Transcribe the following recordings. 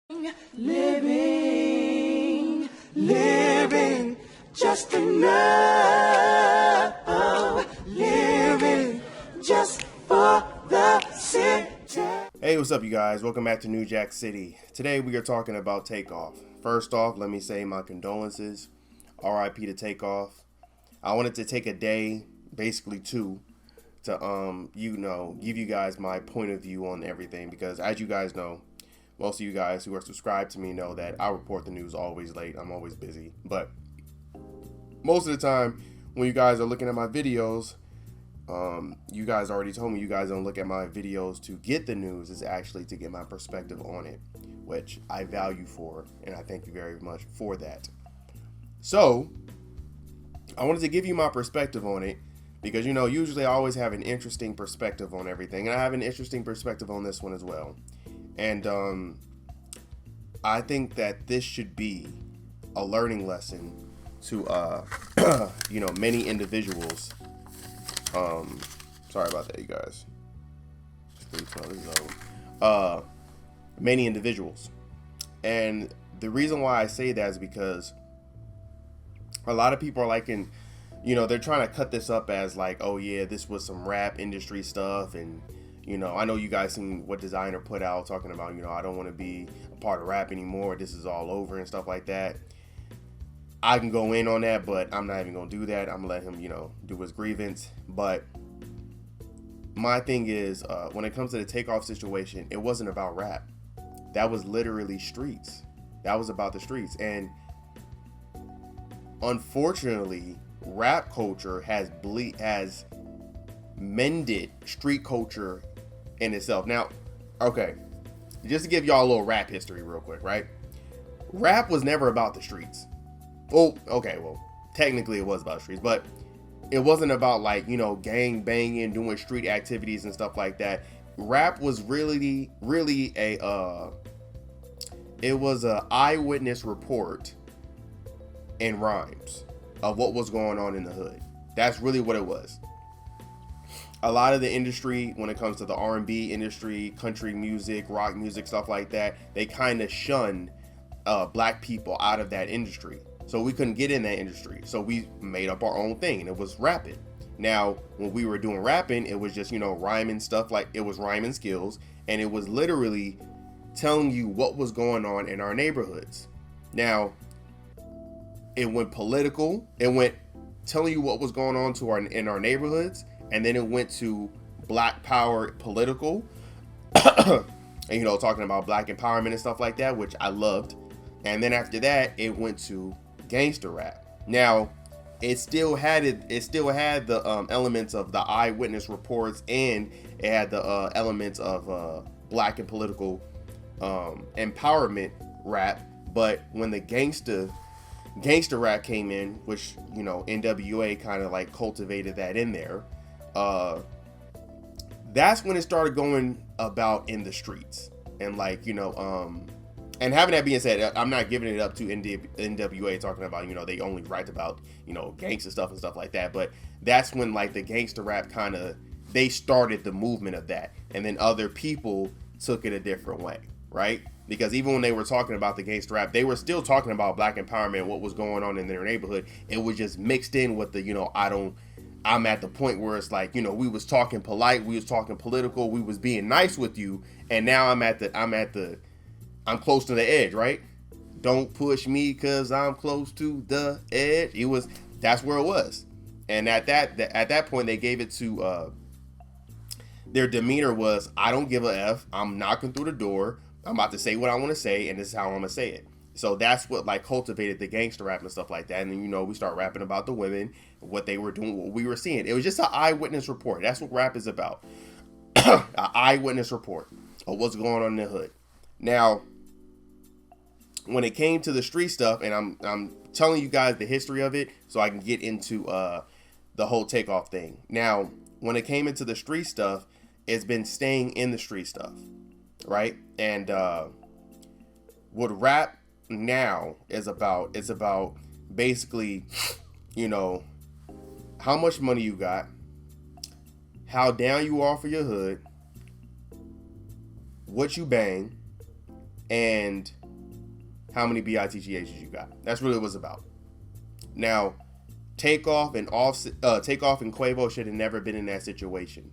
Living just enough, living just for the city. Hey, what's up, you guys? Welcome back to New Jack City. Today we are talking about Takeoff. First off, let me say my condolences. R.I.P. to Takeoff. I wanted to take a day, basically two, to give you guys my point of view on everything, because as you guys know, most of you guys who are subscribed to me know that I report the news always late. I'm always busy. But most of the time, when you guys are looking at my videos, you guys already told me you guys don't look at my videos to get the news. It's actually to get my perspective on it, which I value for, and I thank you very much for that. So, I wanted to give you my perspective on it because, usually I always have an interesting perspective on everything, and I have an interesting perspective on this one as well. And I think that this should be a learning lesson to, many individuals. Sorry about that, you guys. Many individuals. And the reason why I say that is because a lot of people are liking, they're trying to cut this up as like, oh yeah, this was some rap industry stuff, and I know you guys seen what Designer put out talking about, I don't want to be a part of rap anymore. This is all over and stuff like that. I can go in on that, but I'm not even going to do that. I'm going to let him, do his grievance. But my thing is, when it comes to the Takeoff situation, it wasn't about rap. That was literally streets. That was about the streets. And unfortunately, rap culture has mended street culture in itself. Now, okay, just to give y'all a little rap history real quick, right? Rap was never about the streets. Well, technically it was about streets, but it wasn't about like, gang banging, doing street activities and stuff like that. Rap was really a eyewitness report and rhymes of what was going on in the hood. That's really what it was. A lot of the industry, when it comes to the R&B industry, country music, rock music, stuff like that, they kind of shun black people out of that industry. So we couldn't get in that industry. So we made up our own thing, and it was rapping. Now, when we were doing rapping, it was just, rhyming stuff, like it was rhyming skills, and it was literally telling you what was going on in our neighborhoods. Now, it went political. It went telling you what was going on in our neighborhoods. And then it went to black power political, and, talking about black empowerment and stuff like that, which I loved. And then after that, it went to gangster rap. Now, it still had the elements of the eyewitness reports, and it had the elements of black and political empowerment rap. But when the gangster rap came in, which, NWA kind of like cultivated that in there, that's when it started going about in the streets. And like, and having that being said, I'm not giving it up to NWA talking about, they only write about, gangster stuff and stuff like that. But that's when like the gangster rap they started the movement of that. And then other people took it a different way, right? Because even when they were talking about the gangster rap, they were still talking about black empowerment and what was going on in their neighborhood. It was just mixed in with the, I'm at the point where it's like, we was talking polite, we was talking political, we was being nice with you, and now I'm close to the edge, right? Don't push me cause I'm close to the edge. That's where it was. And at that point they gave it to their demeanor was, I don't give a F, I'm knocking through the door, I'm about to say what I want to say, and this is how I'm gonna say it. So that's what like cultivated the gangster rap and stuff like that. And then, we start rapping about the women, what they were doing, what we were seeing. It was just an eyewitness report. That's what rap is about. An eyewitness report of what's going on in the hood. Now, when it came to the street stuff, and I'm telling you guys the history of it so I can get into the whole Takeoff thing. Now, when it came into the street stuff, it's been staying in the street stuff, right? And what rap now is about, it's about basically, how much money you got, how down you are for your hood, what you bang, and how many BITGHs you got. That's really what it was about. Now, Takeoff and Quavo should have never been in that situation.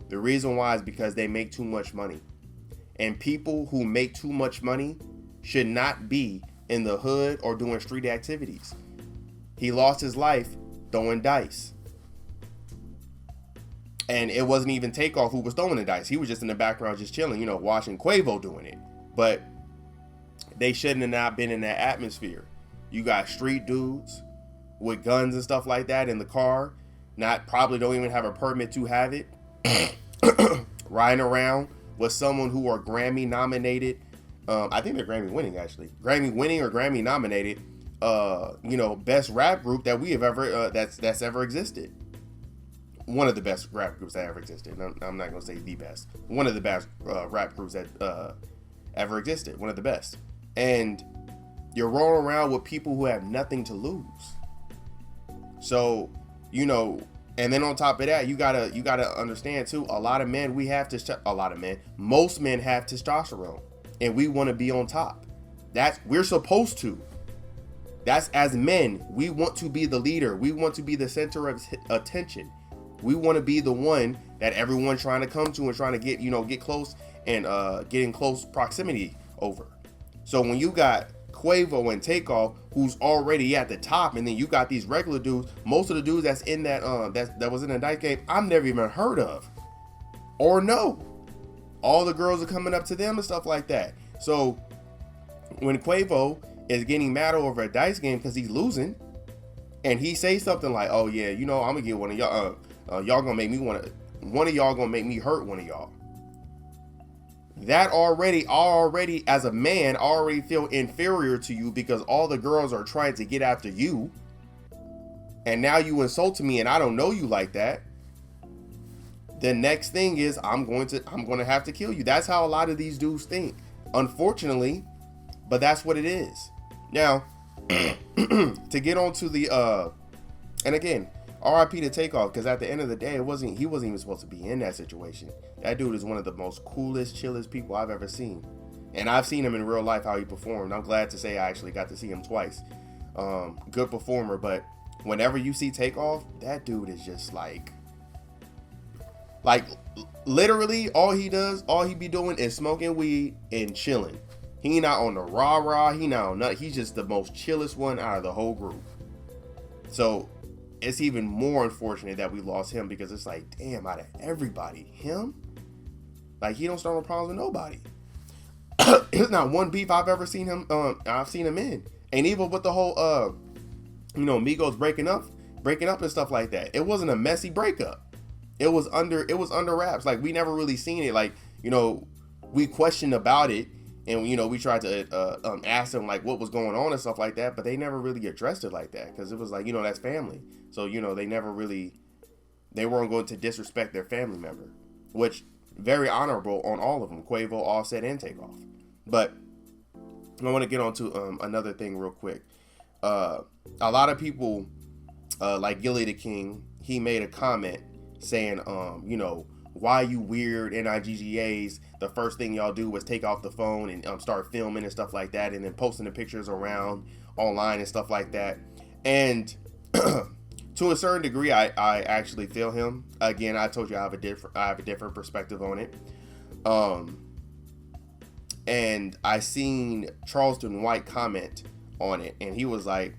The reason why is because they make too much money. And people who make too much money should not be in the hood or doing street activities. He lost his life throwing dice. And it wasn't even Takeoff who was throwing the dice. He was just in the background just chilling, you know, watching Quavo doing it. But they shouldn't have not been in that atmosphere. You got street dudes with guns and stuff like that in the car. Probably don't even have a permit to have it. Riding around with someone who are Grammy nominated. I think they're Grammy winning actually. Grammy winning or Grammy nominated. Best rap group that we have ever that's ever existed. One of the best rap groups that ever existed. I'm not gonna say the best. One of the best rap groups that ever existed. One of the best. And you're rolling around with people who have nothing to lose. So, and then on top of that, you gotta understand too. Most men have testosterone, and we want to be on top. We're supposed to. That's as men, we want to be the leader. We want to be the center of attention. We want to be the one that everyone's trying to come to and trying to get close and get in close proximity over. So when you got Quavo and Takeoff, who's already at the top, and then you got these regular dudes, most of the dudes that's in that was in the dice game, I've never even heard of or know. All the girls are coming up to them and stuff like that. So when Quavo is getting mad over a dice game because he's losing, and he says something like, "Oh yeah, I'm gonna get one of y'all. Y'all gonna make me one of y'all gonna make me hurt one of y'all." That already as a man, already feel inferior to you because all the girls are trying to get after you, and now you insult me and I don't know you like that. The next thing is I'm going to have to kill you. That's how a lot of these dudes think, unfortunately, but that's what it is. Now, to get on to the and again, R.I.P. to Takeoff, because at the end of the day, he wasn't even supposed to be in that situation. That dude is one of the most coolest, chillest people I've ever seen. And I've seen him in real life, how he performed. I'm glad to say I actually got to see him twice. Good performer, but whenever you see Takeoff, that dude is just like literally all he be doing is smoking weed and chilling. He not on the rah-rah, he not on nothing. He's just the most chillest one out of the whole group. So it's even more unfortunate that we lost him, because it's like, damn, out of everybody, him? Like, he don't start no problems with nobody. There's not one beef I've ever seen him in. And even with the whole Migos breaking up and stuff like that, it wasn't a messy breakup. It was under wraps. Like, we never really seen it. Like, we questioned about it, and we tried to ask them like what was going on and stuff like that, but they never really addressed it like that, because it was like, that's family. So they weren't going to disrespect their family member, which very honorable on all of them, Quavo, Offset, and Takeoff. But I want to get on to another thing real quick. A lot of people like Gillie the King, he made a comment saying, why you weird NIGGAs, the first thing y'all do was take off the phone and start filming and stuff like that, and then posting the pictures around online and stuff like that. And to a certain degree, I actually feel him. Again, I told you I have a different perspective on it. And I seen Charleston White comment on it, and he was like,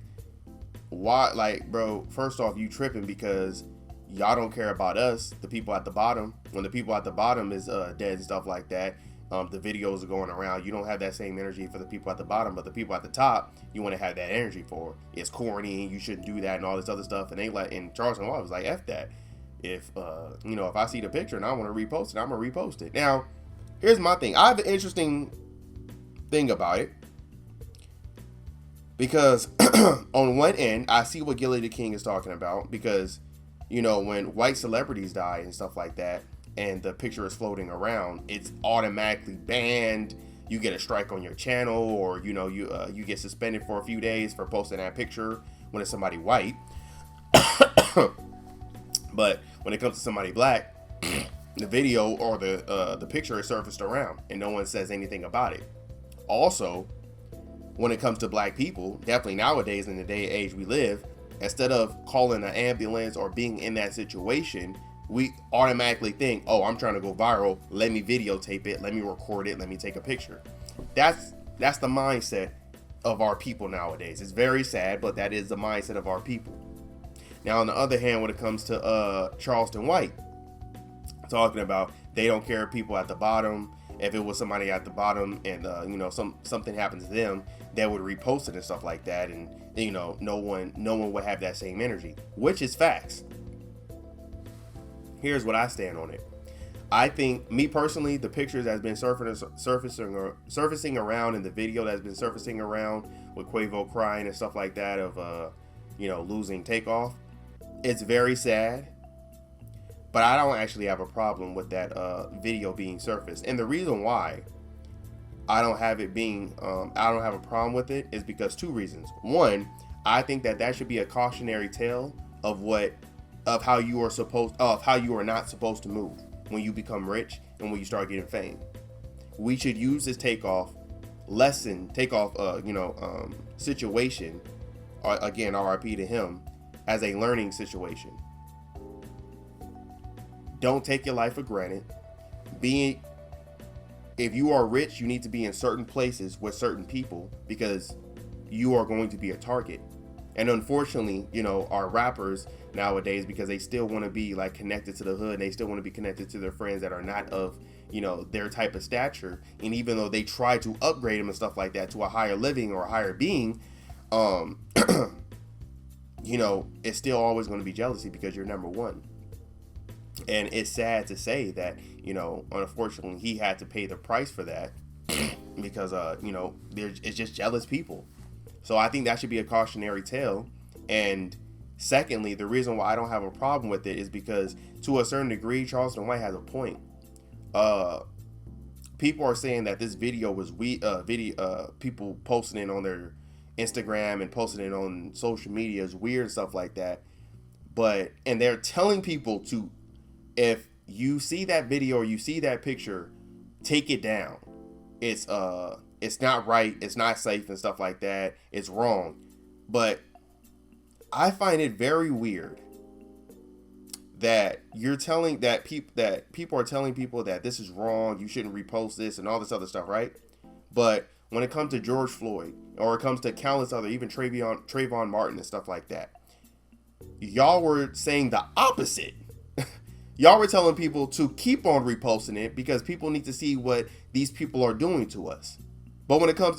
why, like, bro, first off, you tripping because y'all don't care about us, the people at the bottom. When the people at the bottom is dead and stuff like that, the videos are going around. You don't have that same energy for the people at the bottom, but the people at the top, you want to have that energy for. It's corny, you shouldn't do that, and all this other stuff. And Charleston White was like, F that. If if I see the picture and I want to repost it, I'm gonna repost it. Now, here's my thing. I have an interesting thing about it, because on one end, I see what Gillie the King is talking about, because when white celebrities die and stuff like that, and the picture is floating around, it's automatically banned. You get a strike on your channel, or you get suspended for a few days for posting that picture when it's somebody white. But when it comes to somebody black, the video or the picture is surfaced around and no one says anything about it. Also, when it comes to black people, definitely nowadays in the day and age we live, instead of calling an ambulance or being in that situation, we automatically think, oh, I'm trying to go viral. Let me videotape it. Let me record it. Let me take a picture. That's the mindset of our people nowadays. It's very sad, but that is the mindset of our people. Now, on the other hand, when it comes to Charleston White, talking about they don't care if people at the bottom, if it was somebody at the bottom and something happens to them, they would repost it and stuff like that, and no one would have that same energy, which is facts. Here's what I stand on it. I think, me personally, the pictures that's been surfacing around in the video that's been surfacing around with Quavo crying and stuff like that of losing Takeoff, it's very sad. But I don't actually have a problem with that video being surfaced. And the reason why I don't have a problem with it is because two reasons. One, I think that should be a cautionary tale of how you are not supposed to move when you become rich and when you start getting fame. We should use this takeoff situation, again, R.I.P to him, as a learning situation. Don't take your life for granted. If you are rich, you need to be in certain places with certain people because you are going to be a target. And unfortunately, our rappers nowadays, because they still want to be like connected to the hood, and they still want to be connected to their friends that are not of, their type of stature. And even though they try to upgrade them and stuff like that to a higher living or a higher being, it's still always going to be jealousy because you're number one. And it's sad to say that, unfortunately, he had to pay the price for that because, it's just jealous people. So I think that should be a cautionary tale. And secondly, the reason why I don't have a problem with it is because, to a certain degree, Charleston White has a point. People are saying that this video was people posting it on their Instagram and posting it on social media is weird and stuff like that. And they're telling people to, if you see that video or you see that picture, take it down. It's not right. It's not safe and stuff like that. It's wrong. But I find it very weird that people are telling people that this is wrong. You shouldn't repost this and all this other stuff, right? But when it comes to George Floyd, or it comes to countless other, even Trayvon Martin and stuff like that, y'all were saying the opposite. Y'all were telling people to keep on reposting it because people need to see what these people are doing to us. But when it comes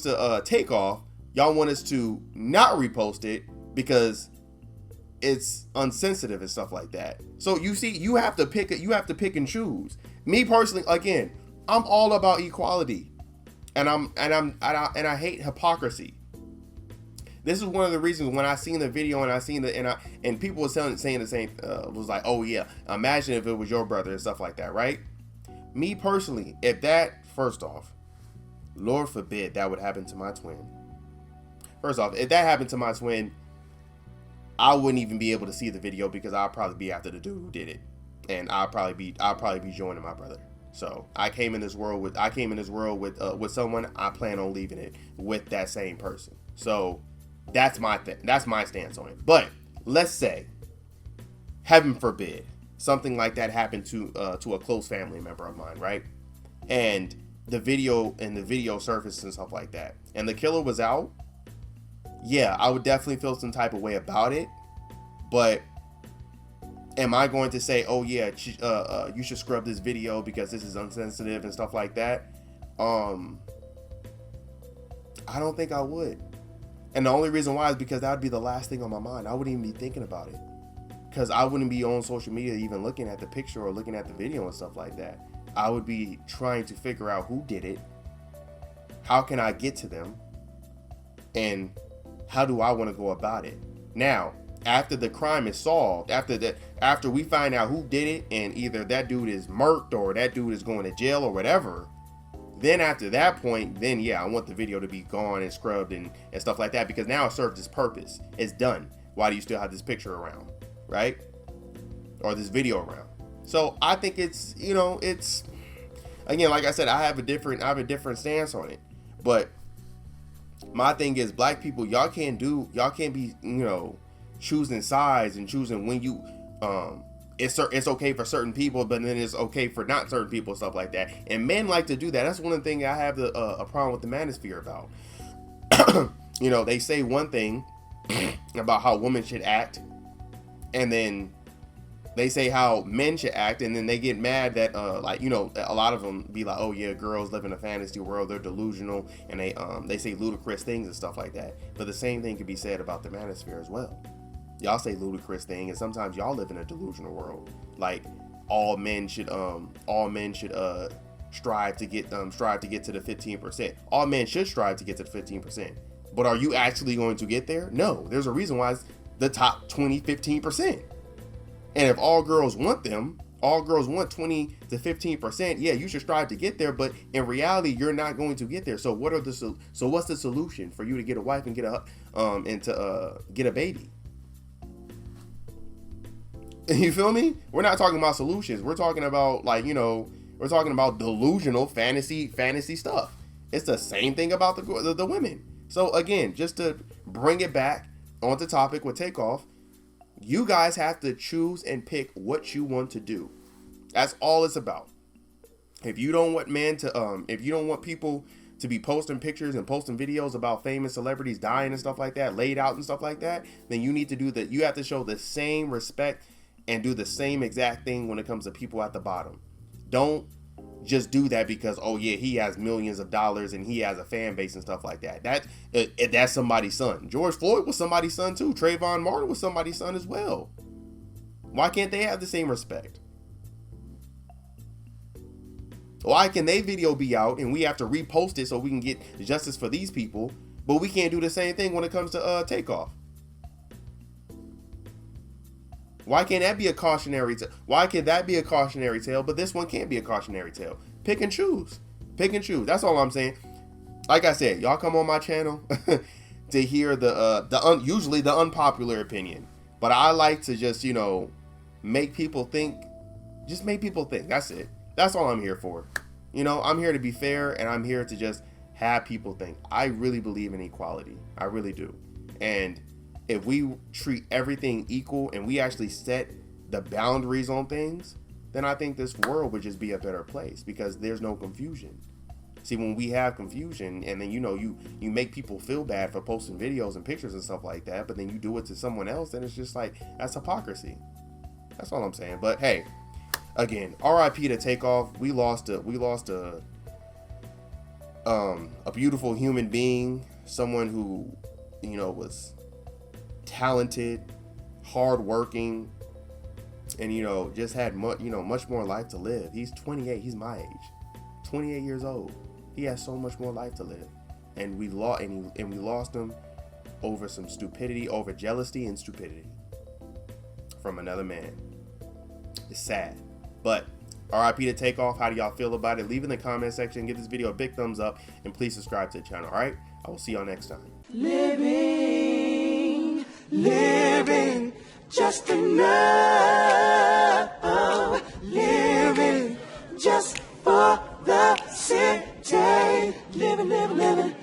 to Takeoff, y'all want us to not repost it because it's unsensitive and stuff like that. So you see, you have to pick and choose. Me personally, again, I'm all about equality, and I hate hypocrisy. This is one of the reasons when I seen the video and people were saying the same, was like, oh yeah, imagine if it was your brother and stuff like that, right? Me personally, first off, Lord forbid that would happen to my twin. First off, if that happened to my twin, I wouldn't even be able to see the video because I'll probably be after the dude who did it, and I'll probably be joining my brother. So I came in this world with someone. I plan on leaving it with that same person. So that's my stance on it. But let's say, heaven forbid, something like that happened to a close family member of mine, right? And the video surfaced and stuff like that, and the killer was out. Yeah, I would definitely feel some type of way about it. But am I going to say, oh yeah, you should scrub this video because this is insensitive and stuff like that? I don't think I would. And the only reason why is because that would be the last thing on my mind. I wouldn't even be thinking about it, because I wouldn't be on social media even looking at the picture or looking at the video and stuff like that. I would be trying to figure out who did it, how can I get to them, and how do I want to go about it. Now, after the crime is solved, after we find out who did it, and either that dude is murked or that dude is going to jail or whatever, then after that point, then yeah, I want the video to be gone and scrubbed and stuff like that, because now it served its purpose. It's done. Why do you still have this picture around, right? Or this video around? So I think it's again, like I said, I have a different stance on it. But my thing is, black people, y'all can't be, choosing sides and choosing when you, it's okay for certain people, but then it's okay for not certain people, stuff like that. And men like to do that. That's one of the things I have a problem with the manosphere about. They say one thing about how women should act, and then they say how men should act, and then they get mad that a lot of them be like, oh yeah, girls live in a fantasy world, they're delusional, and they say ludicrous things and stuff like that. But the same thing could be said about the manosphere as well. Y'all say ludicrous thing, and sometimes y'all live in a delusional world. Like all men should strive to get to the 15%. All men should strive to get to the 15%. But are you actually going to get there? No. There's a reason why it's the top 15%. And if all girls want 20 to 15%, yeah, you should strive to get there, but in reality, you're not going to get there. So what's the solution for you to get a wife and get a baby? You feel me? We're not talking about solutions. We're talking about we're talking about delusional fantasy stuff. It's the same thing about the women. So again, just to bring it back onto topic with Takeoff, you guys have to choose and pick what you want to do. That's all it's about. If you don't want if you don't want people to be posting pictures and posting videos about famous celebrities dying and stuff like that, laid out and stuff like that, then you need to do that. You have to show the same respect and do the same exact thing when it comes to people at the bottom. Don't just do that because, oh yeah, he has millions of dollars and he has a fan base and stuff like that. That's somebody's son. George Floyd was somebody's son too. Trayvon Martin was somebody's son as well. Why can't they have the same respect? Why can they video be out and we have to repost it so we can get justice for these people, but we can't do the same thing when it comes to Takeoff? Why can't that be a cautionary tale? Why can that be a cautionary tale, but this one can't be a cautionary tale? Pick and choose. Pick and choose. That's all I'm saying. Like I said, y'all come on my channel to hear usually the unpopular opinion. But I like to just, make people think. Just make people think. That's it. That's all I'm here for. I'm here to be fair, and I'm here to just have people think. I really believe in equality. I really do. And if we treat everything equal and we actually set the boundaries on things, then I think this world would just be a better place because there's no confusion. See, when we have confusion and then, you make people feel bad for posting videos and pictures and stuff like that, but then you do it to someone else, then it's just like, that's hypocrisy. That's all I'm saying. But hey, again, R.I.P. to Takeoff. We lost a beautiful human being, someone who, was talented, hardworking, and just had much more life to live. He's 28. He's my age, 28 years old. He has so much more life to live, and we lost him over some stupidity, over jealousy and stupidity from another man. It's sad, but R.I.P. to Takeoff. How do y'all feel about it? Leave in the comment section. Give this video a big thumbs up, and please subscribe to the channel. All right, I will see y'all next time. Living just enough, living just for the city, living.